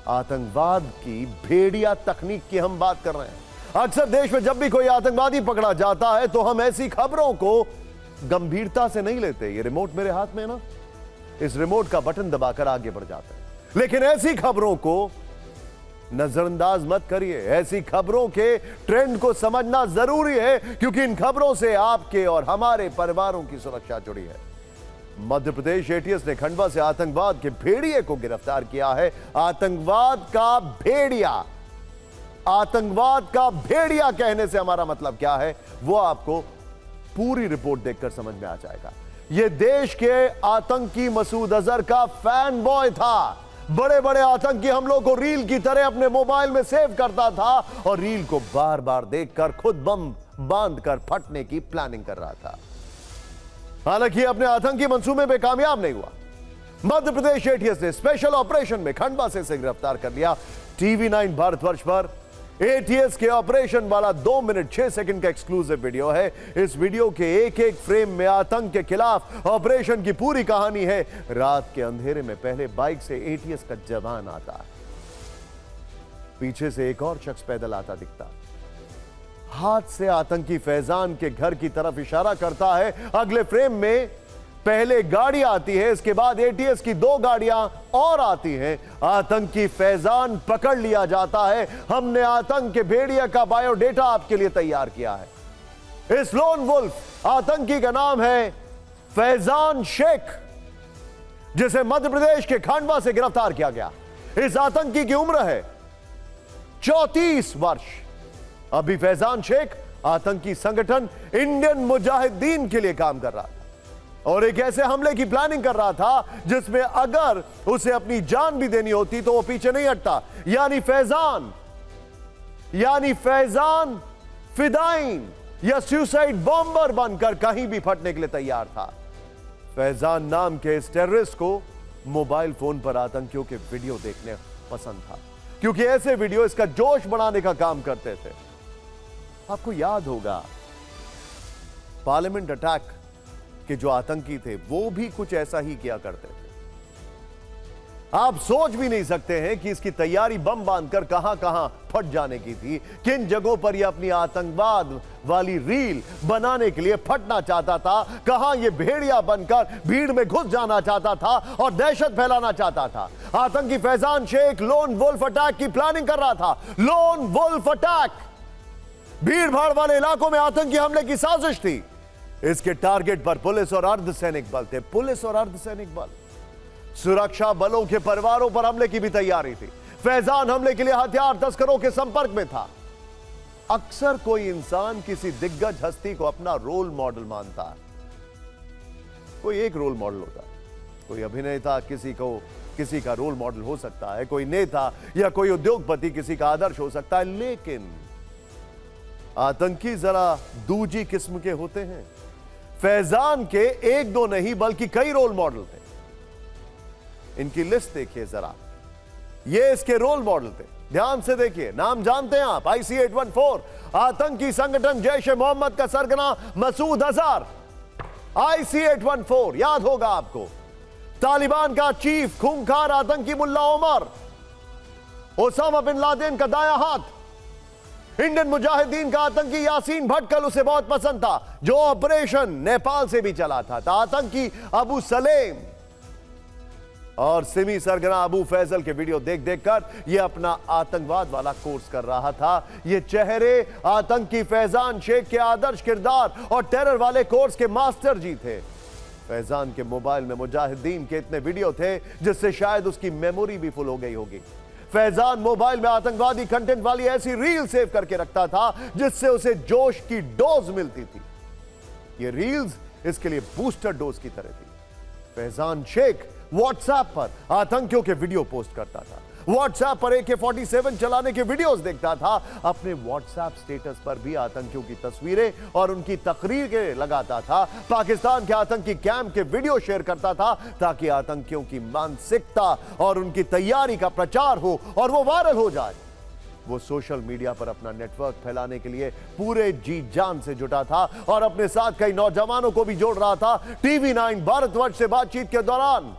आतंकवाद की भेड़िया तकनीक की हम बात कर रहे हैं। अक्सर देश में जब भी कोई आतंकवादी पकड़ा जाता है तो हम ऐसी खबरों को गंभीरता से नहीं लेते। ये रिमोट मेरे हाथ में है ना, इस रिमोट का बटन दबाकर आगे बढ़ जाते हैं। लेकिन ऐसी खबरों को नजरअंदाज मत करिए। ऐसी खबरों के ट्रेंड को समझना जरूरी है, क्योंकि इन खबरों से आपके और हमारे परिवारों की सुरक्षा जुड़ी है। मध्य प्रदेश एटीएस ने खंडवा से आतंकवाद के भेड़िए को गिरफ्तार किया है। आतंकवाद का भेड़िया, आतंकवाद का भेड़िया कहने से हमारा मतलब क्या है वो आपको पूरी रिपोर्ट देखकर समझ में आ जाएगा। यह देश के आतंकी मसूद अजहर का फैन बॉय था। बड़े बड़े आतंकी हमलों को रील की तरह अपने मोबाइल में सेव करता था और रील को बार बार देखकर खुद बम बांधकर फटने की प्लानिंग कर रहा था। हालांकि अपने आतंकी मंसूबे में कामयाब नहीं हुआ। मध्य प्रदेश एटीएस ने स्पेशल ऑपरेशन में खंडवा से इसे गिरफ्तार कर लिया। TV9 भारतवर्ष पर एटीएस के ऑपरेशन वाला 2 मिनट 6 सेकंड का एक्सक्लूसिव वीडियो है। इस वीडियो के एक एक फ्रेम में आतंक के खिलाफ ऑपरेशन की पूरी कहानी है। रात के अंधेरे में पहले बाइक से एटीएस का जवान आता है, पीछे से एक और शख्स पैदल आता दिखता, हाथ से आतंकी फैजान के घर की तरफ इशारा करता है। अगले फ्रेम में पहले गाड़ी आती है, इसके बाद एटीएस की 2 गाड़ियां और आती हैं। आतंकी फैजान पकड़ लिया जाता है। हमने आतंक के भेड़िया का बायोडेटा आपके लिए तैयार किया है। इस लोन वुल्फ आतंकी का नाम है फैजान शेख, जिसे मध्य प्रदेश के खंडवा से गिरफ्तार किया गया। इस आतंकी की उम्र है 34 वर्ष। अभी फैजान शेख आतंकी संगठन इंडियन मुजाहिदीन के लिए काम कर रहा था और एक ऐसे हमले की प्लानिंग कर रहा था जिसमें अगर उसे अपनी जान भी देनी होती तो वो पीछे नहीं हटता। यानी फैजान फिदाइन या सुसाइड बॉम्बर बनकर कहीं भी फटने के लिए तैयार था। फैजान नाम के इस टेररिस्ट को मोबाइल फोन पर आतंकियों के वीडियो देखने पसंद था, क्योंकि ऐसे वीडियो इसका जोश बढ़ाने का काम करते थे। आपको याद होगा पार्लियामेंट अटैक के जो आतंकी थे वो भी कुछ ऐसा ही किया करते थे। आप सोच भी नहीं सकते हैं कि इसकी तैयारी बम बांधकर कहां कहां फट जाने की थी, किन जगहों पर यह अपनी आतंकवाद वाली रील बनाने के लिए फटना चाहता था, कहां यह भेड़िया बनकर भीड़ में घुस जाना चाहता था और दहशत फैलाना चाहता था। आतंकी Faizan Sheikh lone wolf attack की प्लानिंग कर रहा था। लोन वुल्फ अटैक भीड़ भाड़ वाले इलाकों में आतंकी हमले की साजिश थी। इसके टारगेट पर पुलिस और अर्धसैनिक बल थे। पुलिस और अर्धसैनिक बल, सुरक्षा बलों के परिवारों पर हमले की भी तैयारी थी। फैजान हमले के लिए हथियार तस्करों के संपर्क में था। अक्सर कोई इंसान किसी दिग्गज हस्ती को अपना रोल मॉडल मानता है। कोई एक रोल मॉडल होता है, कोई अभिनेता किसी का रोल मॉडल हो सकता है, कोई नेता या कोई उद्योगपति किसी का आदर्श हो सकता है, लेकिन आतंकी जरा दूजी किस्म के होते हैं। फैजान के 1-2 नहीं बल्कि कई रोल मॉडल थे। इनकी लिस्ट देखिए जरा, ये इसके रोल मॉडल थे। ध्यान से देखिए, नाम जानते हैं आप, IC-814 आतंकी संगठन जैश ए मोहम्मद का सरगना मसूद अजहर। IC-814 याद होगा आपको। तालिबान का चीफ खूंखार आतंकी मुल्ला उमर, ओसामा बिन लादेन का दाया हाथ। इंडियन मुजाहिदीन का आतंकी यासीन भटकल उसे बहुत पसंद था, जो ऑपरेशन नेपाल से भी चला था। आतंकी अबू सलेम और सिमी सरगना अबू फैजल के वीडियो देख देखकर यह अपना आतंकवाद वाला कोर्स कर रहा था। ये चेहरे आतंकी फैजान शेख के आदर्श किरदार और टेरर वाले कोर्स के मास्टर जी थे। फैजान के मोबाइल में मुजाहिदीन के इतने वीडियो थे जिससे शायद उसकी मेमोरी भी फुल हो गई होगी। फैजान मोबाइल में आतंकवादी कंटेंट वाली ऐसी रील सेव करके रखता था जिससे उसे जोश की डोज मिलती थी। ये रील्स इसके लिए बूस्टर डोज की तरह थी। फैजान शेख व्हाट्सएप पर आतंकियों के वीडियो पोस्ट करता था। व्हाट्सएप पर AK-47 चलाने के वीडियोस देखता था। अपने व्हाट्सएप स्टेटस पर भी आतंकियों की तस्वीरें और उनकी तकरीरें लगाता था। पाकिस्तान के आतंकी कैंप के वीडियो शेयर करता था ताकि आतंकियों की मानसिकता और उनकी तैयारी का प्रचार हो और वो वायरल हो जाए। वो सोशल मीडिया पर अपना नेटवर्क फैलाने के लिए पूरे जी जान से जुटा था और अपने साथ कई नौजवानों को भी जोड़ रहा था। TV9 भारतवर्ष से बातचीत के दौरान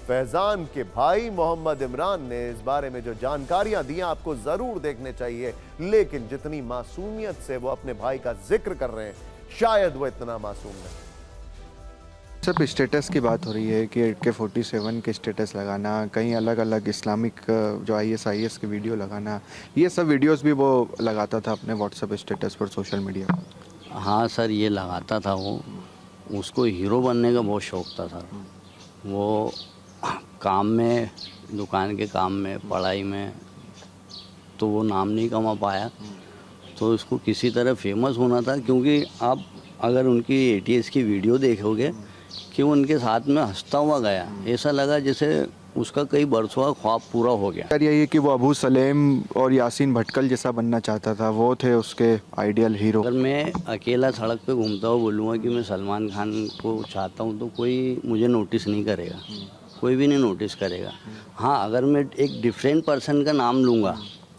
फैजान के भाई मोहम्मद इमरान ने इस बारे में जो जानकारियां दी आपको जरूर देखने चाहिए, लेकिन जितनी मासूमियत से वो अपने भाई का जिक्र कर रहे हैं शायद वो इतना मासूम नहीं। सब स्टेटस की बात हो रही है कि AK-47 के स्टेटस लगाना, कहीं अलग अलग इस्लामिक जो IS की वीडियो लगाना, ये सब वीडियोस भी वो लगाता था अपने व्हाट्सएप स्टेटस पर, सोशल मीडिया पर। हाँ सर, ये लगाता था वो। उसको हीरो बनने का बहुत शौक़ था सर। वो काम में, दुकान के काम में, पढ़ाई में तो वो नाम नहीं कमा पाया, तो इसको किसी तरह फेमस होना था। क्योंकि आप अगर उनकी ATS की वीडियो देखोगे कि वो उनके साथ में हंसता हुआ गया, ऐसा लगा जैसे उसका कई बरसों का ख्वाब पूरा हो गया। यार यही है कि वो अबू सलेम और यासीन भटकल जैसा बनना चाहता था, वो थे उसके आइडियल हीरो। अगर मैं अकेला सड़क पे घूमता हुआ बोलूँगा कि मैं सलमान खान को चाहता हूँ तो कोई मुझे नोटिस नहीं करेगा, कोई भी नहीं नोटिस करेगा। हाँ, अगर मैं एक डिफरेंट पर्सन का नाम लूँगा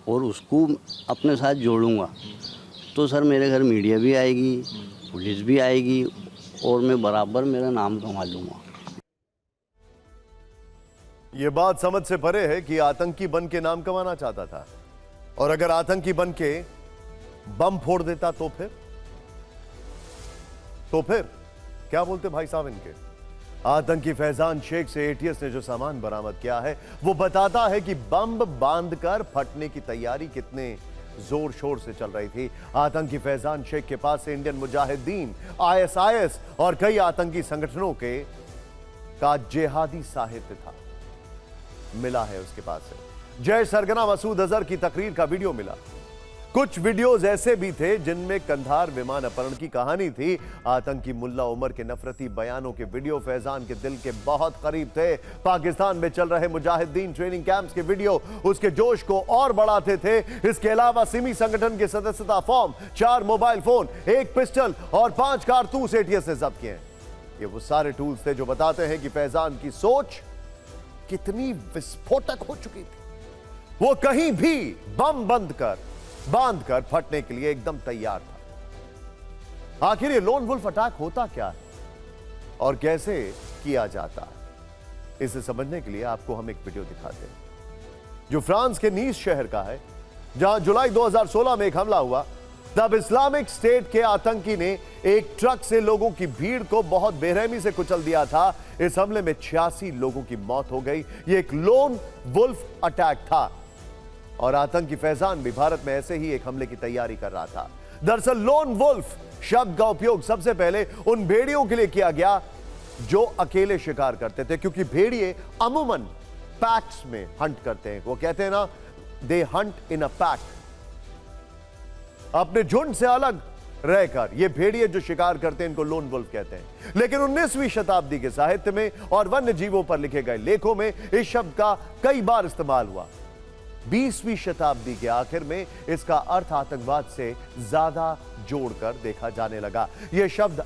और उसको अपने साथ जोड़ूँगा तो सर मेरे घर मीडिया भी आएगी, पुलिस भी आएगी और मैं बराबर मेरा नाम कमा लूँगा। यह बात समझ से परे है कि आतंकी बन के नाम कमाना चाहता था, और अगर आतंकी बन के बम फोड़ देता तो फिर क्या बोलते भाई साहब इनके। आतंकी फैजान शेख से ATS ने जो सामान बरामद किया है वो बताता है कि बम बांधकर फटने की तैयारी कितने जोर शोर से चल रही थी। आतंकी फैजान शेख के पास से इंडियन मुजाहिदीन, ISIS और कई आतंकी संगठनों का जिहादी साहित्य था, मिला है उसके पास से। जय सरगना मसूद अजहर की तकरीर का वीडियो मिला। कुछ वीडियोस ऐसे भी थे जिनमें कंधार विमान अपहरण की कहानी थी। आतंकी मुल्ला उमर के नफरती बयानों के वीडियो फैजान के दिल के बहुत करीब थे। पाकिस्तान में चल रहे मुजाहिदीन ट्रेनिंग कैंप्स के वीडियो उसके जोश को और बढ़ाते थे। इसके अलावा सिमी संगठन के सदस्यता फॉर्म, 4 मोबाइल फोन, 1 पिस्टल और 5 कारतूस ATS ने जब्त किए। ये वो सारे टूल्स थे जो बताते हैं कि फैजान की सोच कितनी विस्फोटक हो चुकी थी। वो कहीं भी बम बांधकर फटने के लिए एकदम तैयार था। आखिर ये लोन वुल्फ अटैक होता क्या है और कैसे किया जाता है, इसे समझने के लिए आपको हम एक वीडियो दिखाते हैं जो फ्रांस के नीस शहर का है, जहां जुलाई 2016 में एक हमला हुआ। तब इस्लामिक स्टेट के आतंकी ने एक ट्रक से लोगों की भीड़ को बहुत बेरहमी से कुचल दिया था। इस हमले में 86 लोगों की मौत हो गई। यह एक लोन वुल्फ अटैक था और आतंकी फैजान भी भारत में ऐसे ही एक हमले की तैयारी कर रहा था। दरअसल लोन वुल्फ शब्द का उपयोग सबसे पहले उन भेड़ियों के लिए किया गया जो अकेले शिकार करते थे, क्योंकि भेड़िए अमूमन पैक्स में हंट करते हैं। वो कहते हैं ना, दे हंट इन अ पैक, अपने झुंड से अलग रहकर ये भेड़िए जो शिकार करते हैं इनको लोन वुल्फ कहते हैं। लेकिन 19वीं शताब्दी के साहित्य में और वन्य जीवों पर लिखे गए लेखों में इस शब्द का कई बार इस्तेमाल हुआ। 20वीं शताब्दी के आखिर में इसका अर्थ आतंकवाद से ज्यादा जोड़कर देखा जाने लगा। यह शब्द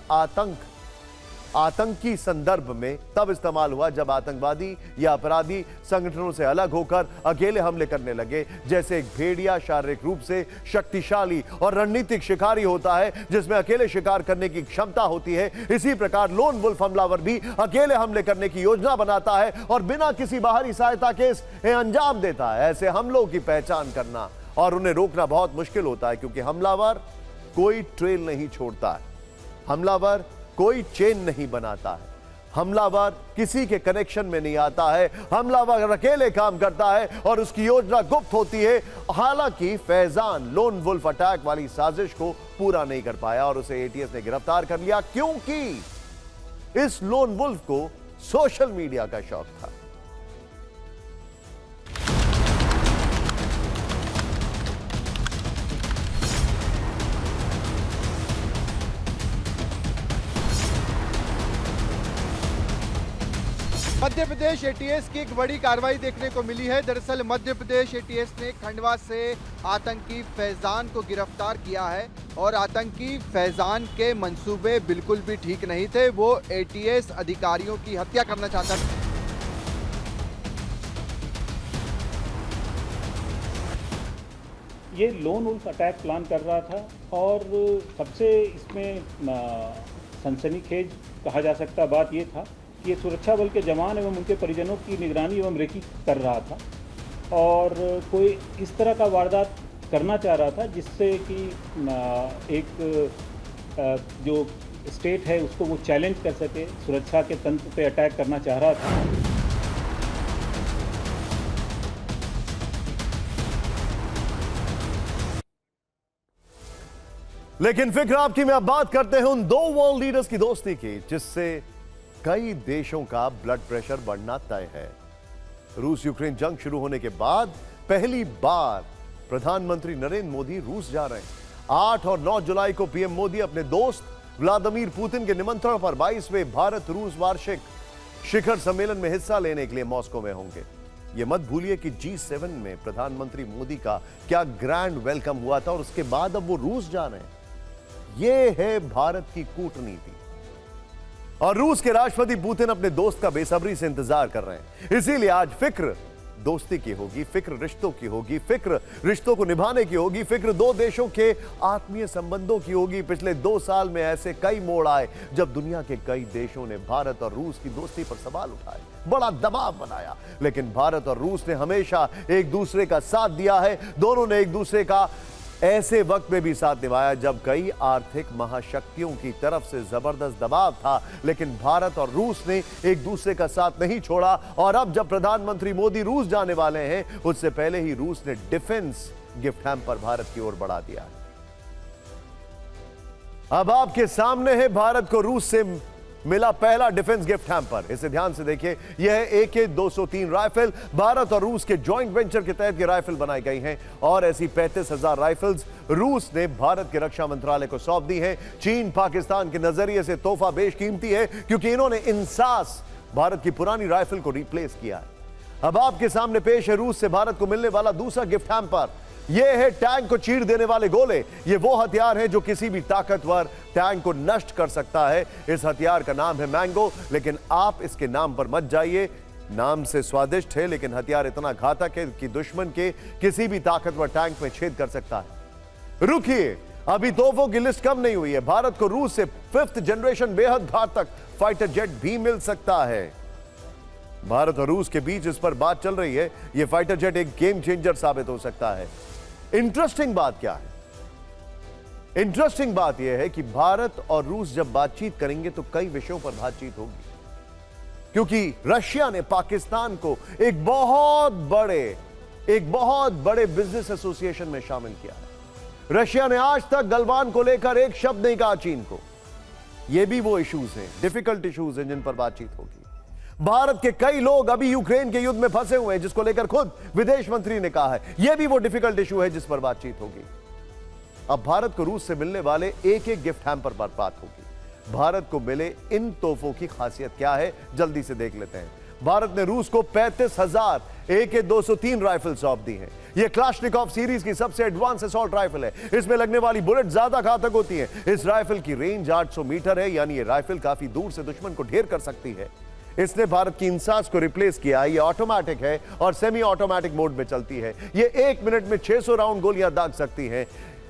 आतंकी संदर्भ में तब इस्तेमाल हुआ जब आतंकवादी या अपराधी संगठनों से अलग होकर अकेले हमले करने लगे। जैसे एक भेड़िया शारीरिक रूप से शक्तिशाली और रणनीतिक शिकारी होता है जिसमें अकेले शिकार करने की क्षमता होती है, इसी प्रकार लोन वुल्फ हमलावर भी अकेले हमले करने की योजना बनाता है और बिना किसी बाहरी सहायता के इसे अंजाम देता है। ऐसे हमलों की पहचान करना और उन्हें रोकना बहुत मुश्किल होता है, क्योंकि हमलावर कोई ट्रेल नहीं छोड़ता है, हमलावर कोई चेन नहीं बनाता है, हमलावर किसी के कनेक्शन में नहीं आता है, हमलावर अकेले काम करता है और उसकी योजना गुप्त होती है। हालांकि फैजान लोन वुल्फ अटैक वाली साजिश को पूरा नहीं कर पाया और उसे ATS ने गिरफ्तार कर लिया, क्योंकि इस लोन वुल्फ को सोशल मीडिया का शौक था। मध्य प्रदेश ATS की एक बड़ी कार्रवाई देखने को मिली है। दरअसल मध्य प्रदेश ATS ने खंडवा से आतंकी फैजान को गिरफ्तार किया है और आतंकी फैजान के मंसूबे बिल्कुल भी ठीक नहीं थे। वो ATS अधिकारियों की हत्या करना चाहता था। ये लोन वुल्फ अटैक प्लान कर रहा था और सबसे इसमें सनसनीखेज कहा जा सकता बात ये था ये सुरक्षा बल के जवान एवं उनके परिजनों की निगरानी एवं रेकी कर रहा था और कोई इस तरह का वारदात करना चाह रहा था जिससे कि एक जो स्टेट है उसको वो चैलेंज कर सके, सुरक्षा के तंत्र पे अटैक करना चाह रहा था। लेकिन फिक्र आपकी में अब बात करते हैं उन दो वर्ल्ड लीडर्स की दोस्ती की जिससे कई देशों का ब्लड प्रेशर बढ़ना तय है। रूस यूक्रेन जंग शुरू होने के बाद पहली बार प्रधानमंत्री नरेंद्र मोदी रूस जा रहे हैं। 8 और 9 जुलाई को पीएम मोदी अपने दोस्त व्लादिमीर पुतिन के निमंत्रण पर 22वें भारत रूस वार्षिक शिखर सम्मेलन में हिस्सा लेने के लिए मॉस्को में होंगे। यह मत भूलिए कि G7 में प्रधानमंत्री मोदी का क्या ग्रैंड वेलकम हुआ था और उसके बाद अब वो रूस जा रहे हैं। यह है भारत की कूटनीति और रूस के राष्ट्रपति पुतिन अपने दोस्त का बेसब्री से इंतजार कर रहे हैं। इसीलिए आज फिक्र दोस्ती की होगी, फिक्र रिश्तों की होगी, फिक्र रिश्तों को निभाने की होगी, फिक्र दो देशों के आत्मीय संबंधों की होगी। पिछले 2 साल में ऐसे कई मोड़ आए जब दुनिया के कई देशों ने भारत और रूस की दोस्ती पर सवाल उठाए, बड़ा दबाव बनाया, लेकिन भारत और रूस ने हमेशा एक दूसरे का साथ दिया है। दोनों ने एक दूसरे का ऐसे वक्त में भी साथ निभाया जब कई आर्थिक महाशक्तियों की तरफ से जबरदस्त दबाव था, लेकिन भारत और रूस ने एक दूसरे का साथ नहीं छोड़ा। और अब जब प्रधानमंत्री मोदी रूस जाने वाले हैं, उससे पहले ही रूस ने डिफेंस गिफ्ट हैम्पर भारत की ओर बढ़ा दिया। अब आपके सामने है भारत को रूस से मिला पहला डिफेंस गिफ्ट हैम्पर। इसे ध्यान से देखिए, यह है AK-203 राइफल। भारत और रूस के जॉइंट वेंचर के तहत ये राइफल बनाई गई हैं और ऐसी 35,000 राइफल्स रूस ने भारत के रक्षा मंत्रालय को सौंप दी हैं। चीन पाकिस्तान के नजरिए से तोहफा बेशकीमती है क्योंकि इन्होंने इंसास भारत की पुरानी राइफल को रिप्लेस किया है। अब आपके सामने पेश है रूस से भारत को मिलने वाला दूसरा गिफ्ट हैम्पर। यह है टैंक को चीर देने वाले गोले। ये वो हथियार है जो किसी भी ताकतवर टैंक को नष्ट कर सकता है। इस हथियार का नाम है मैंगो, लेकिन आप इसके नाम पर मत जाइए। नाम से स्वादिष्ट है लेकिन हथियार इतना घातक है कि दुश्मन के किसी भी ताकतवर टैंक में छेद कर सकता है। रुकिए, अभी तोहफों की लिस्ट कम नहीं हुई है। भारत को रूस से 5th जनरेशन बेहद घातक फाइटर जेट भी मिल सकता है। भारत और रूस के बीच इस पर बात चल रही है। यह फाइटर जेट एक गेम चेंजर साबित हो सकता है। इंटरेस्टिंग बात क्या है? इंटरेस्टिंग बात यह है कि भारत और रूस जब बातचीत करेंगे तो कई विषयों पर बातचीत होगी, क्योंकि रशिया ने पाकिस्तान को एक बहुत बड़े बिजनेस एसोसिएशन में शामिल किया है। रशिया ने आज तक गलवान को लेकर एक शब्द नहीं कहा चीन को। यह भी वो इश्यूज हैं, डिफिकल्ट इश्यूज हैं जिन पर बातचीत होगी। भारत के कई लोग अभी यूक्रेन के युद्ध में फंसे हुए हैं, जिसको लेकर खुद विदेश मंत्री ने कहा है यह भी वो डिफिकल्ट इशू है जिस पर बातचीत होगी। अब भारत को रूस से मिलने वाले एक गिफ्ट हैम्पर पर बात होगी। भारत को मिले इन तोहफों की खासियत क्या है, जल्दी से देख लेते हैं। भारत ने रूस को 35,000 AK-203 राइफल सौंप दी है। यह क्लाशनिकोव सीरीज की सबसे एडवांस असॉल्ट राइफल है। इसमें लगने वाली बुलेट ज्यादा घातक होती है। इस राइफल की रेंज 800 मीटर है, यानी यह राइफल काफी दूर से दुश्मन को ढेर कर सकती है। इसने भारत की इंसास को रिप्लेस किया है। यह ऑटोमेटिक है और सेमी ऑटोमेटिक मोड में चलती है। यह 1 मिनट में 600 राउंड गोलियां दाग सकती है।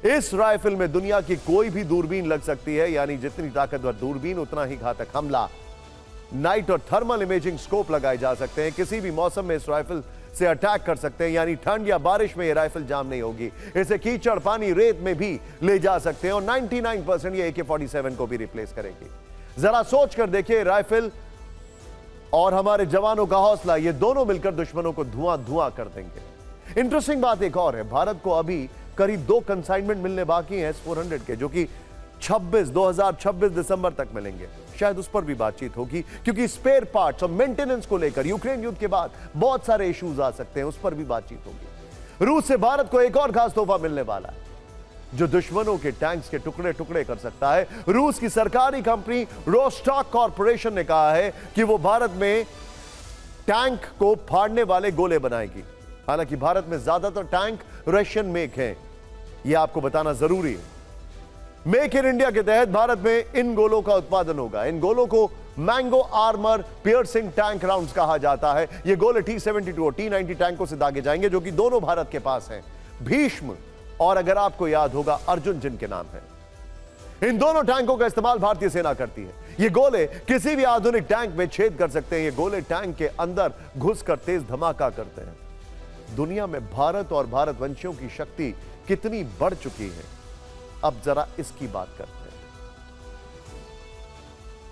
इस राइफल में दुनिया की कोई भी दूरबीन लग सकती है, यानी जितनी ताकतवर दूरबीन उतना ही घातक हमला। नाइट और थर्मल इमेजिंग स्कोप लगाए जा सकते हैं। किसी भी मौसम में इस राइफल से अटैक कर सकते हैं, यानी ठंड या बारिश में यह राइफल जाम नहीं होगी। इसे कीचड़, पानी, रेत में भी ले जा सकते हैं और 99% ये AK-47 को भी रिप्लेस करेगी। जरा सोच कर देखिए, राइफल और हमारे जवानों का हौसला, ये दोनों मिलकर दुश्मनों को धुआं कर देंगे। इंटरेस्टिंग बात एक और है, भारत को अभी करीब 2 कंसाइनमेंट मिलने बाकी हैं S-400 के, जो कि 2026 दिसंबर तक मिलेंगे। शायद उस पर भी बातचीत होगी, क्योंकि स्पेयर पार्ट्स और मेंटेनेंस को लेकर यूक्रेन युद्ध के बाद बहुत सारे इश्यूज आ सकते हैं, उस पर भी बातचीत होगी। रूस से भारत को एक और खास तोहफा मिलने वाला है जो दुश्मनों के टैंक्स के टुकड़े टुकड़े कर सकता है। रूस की सरकारी कंपनी रोस्टॉक कॉर्पोरेशन ने कहा है कि वो भारत में टैंक को फाड़ने वाले गोले बनाएगी। हालांकि भारत में ज्यादातर टैंक रशियन मेक हैं, यह आपको बताना जरूरी है। मेक इन इंडिया के तहत भारत में इन गोलों का उत्पादन होगा। इन गोलों को mango armour piercing tank rounds कहा जाता है। ये गोले T-72 और T-90 टैंकों से दागे जाएंगे, जो कि दोनों भारत के पास हैं। भीष्म और अगर आपको याद होगा अर्जुन जिनके नाम है। इन दोनों टैंकों का इस्तेमाल भारतीय सेना करती है। ये गोले किसी भी आधुनिक टैंक में छेद कर सकते हैं। ये गोले टैंक के अंदर घुसकर तेज धमाका करते हैं। दुनिया में भारत और भारतवंशियों की शक्ति कितनी बढ़ चुकी है, अब जरा इसकी बात करते हैं।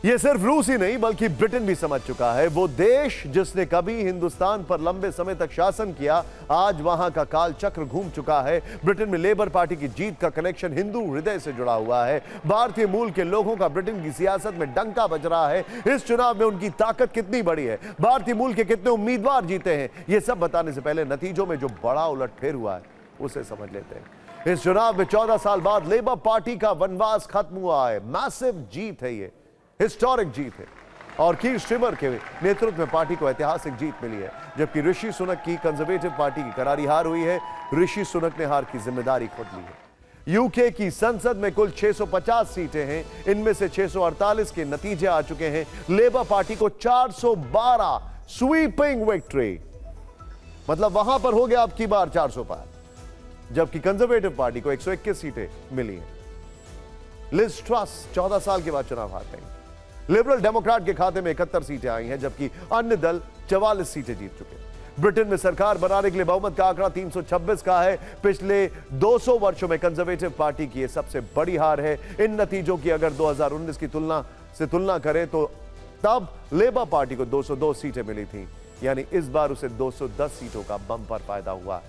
यह सिर्फ रूस ही नहीं बल्कि ब्रिटेन भी समझ चुका है। वो देश जिसने कभी हिंदुस्तान पर लंबे समय तक शासन किया, आज वहां का काल चक्र घूम चुका है। ब्रिटेन में लेबर पार्टी की जीत का कनेक्शन हिंदू हृदय से जुड़ा हुआ है। भारतीय मूल के लोगों का ब्रिटेन की सियासत में डंका बज रहा है। इस चुनाव में उनकी ताकत कितनी बड़ी है, भारतीय मूल के कितने उम्मीदवार जीते हैं, यह सब बताने से पहले नतीजों में जो बड़ा उलटफेर हुआ है उसे समझ लेते हैं। इस चुनाव में 14 साल बाद लेबर पार्टी का वनवास खत्म हुआ है। मैसिव जीत है, ये हिस्टोरिक जीत है और कीर स्टीमर के नेतृत्व में पार्टी को ऐतिहासिक जीत मिली है। जबकि ऋषि सुनक की कंजर्वेटिव पार्टी की करारी हार हुई है। ऋषि सुनक ने हार की जिम्मेदारी खुद ली है। यूके की संसद में कुल 650 सीटें हैं, इनमें से 648 के नतीजे आ चुके हैं। लेबर पार्टी को 412 स्वीपिंग विक्ट्री, मतलब वहां पर हो गया अब की बार 400 पार, जबकि कंजर्वेटिव पार्टी को 121 सीटें मिली हैं। लिज ट्रस 14 साल के बाद चुनाव हार गई। लिबरल डेमोक्रेट के खाते में 71 सीटें आई हैं, जबकि अन्य दल 44 सीटें जीत चुके हैं। ब्रिटेन में सरकार बनाने के लिए बहुमत का आंकड़ा 326 का है। पिछले 200 वर्षों में कंजर्वेटिव पार्टी की यह सबसे बड़ी हार है। इन नतीजों की अगर 2019 की तुलना करें तो तब लेबर पार्टी को 202 सीटें मिली थी, यानी इस बार उसे 210 सीटों का बम्पर फायदा हुआ।